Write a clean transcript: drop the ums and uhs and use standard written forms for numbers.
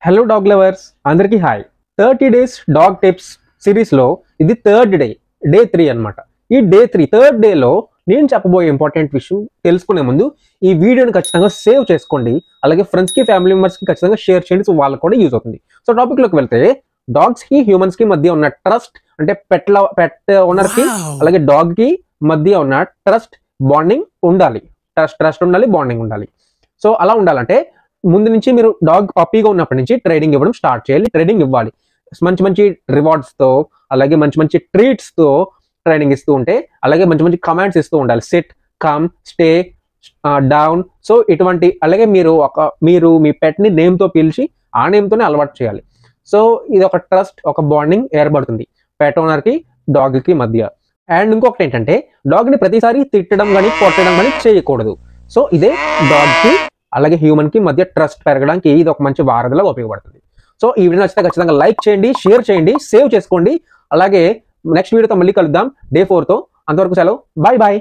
Hello dog lovers అందరికీ hi. 30 days dog tips సిరీస్లో ఇది థర్డ్ డే, డే 3 అనమాట. ఈ డే 3 థర్డ్ డేలో నేను చెప్పబోయే ఇంపార్టెంట్ విషయం తెలుసుకునే ముందు ఈ వీడియోని ఖచ్చితంగా సేవ్ చేసుకోండి. అలాగే ఫ్రెండ్స్కి, ఫ్యామిలీ మెంబర్స్కి ఖచ్చితంగా షేర్ చేయండి, సో వాళ్ళకి కూడా యూజ్ అవుతుంది. సో టాపిక్లోకి వెళ్తే డాగ్స్కి హ్యూమన్స్కి మధ్య ఉన్న ట్రస్ట్, అంటే పెట్ ఓనర్కి అలాగే డాగ్కి మధ్య ఉన్న ట్రస్ట్ బాండింగ్ ఉండాలి. ట్రస్ట్ ఉండాలి, బాండింగ్ ఉండాలి. సో అలా ఉండాలంటే ముందు నుంచి మీరు డాగ్ పప్పీగా ఉన్నప్పటి నుంచి ట్రైనింగ్ ఇవ్వడం స్టార్ట్ చేయాలి. ట్రైనింగ్ ఇవ్వాలి మంచి మంచి రివార్డ్స్తో, అలాగే మంచి మంచి ట్రీట్స్తో ట్రైనింగ్ ఇస్తూ ఉంటే, అలాగే మంచి మంచి కమాండ్స్ ఇస్తూ ఉండాలి. SIT, come, stay, down. So ఇటువంటి, అలాగే మీరు మీ పెట్ని నేమ్తో పిలిచి ఆ నేమ్తోనే అలవాటు చేయాలి. సో ఇది ఒక ట్రస్ట్, ఒక బాండింగ్ ఏర్పడుతుంది పెట్ ఓనర్కి డాగ్కి మధ్య. అండ్ ఇంకొకటి ఏంటంటే, డాగ్ని ప్రతిసారి తిట్టడం కానీ కొట్టడం కానీ చేయకూడదు. సో ఇదే డాగ్కి అలాగే హ్యూమన్కి మధ్య ట్రస్ట్ పెరగడానికి ఇది ఒక మంచి వారధిలా ఉపయోగపడుతుంది. సో ఈ వీడియో నచ్చితే ఖచ్చితంగా లైక్ చేయండి, షేర్ చేయండి, సేవ్ చేసుకోండి. అలాగే నెక్స్ట్ వీడియోతో మళ్ళీ కలుద్దాం డే 4తో. అంతవరకు సెలవు, బాయ్ బాయ్.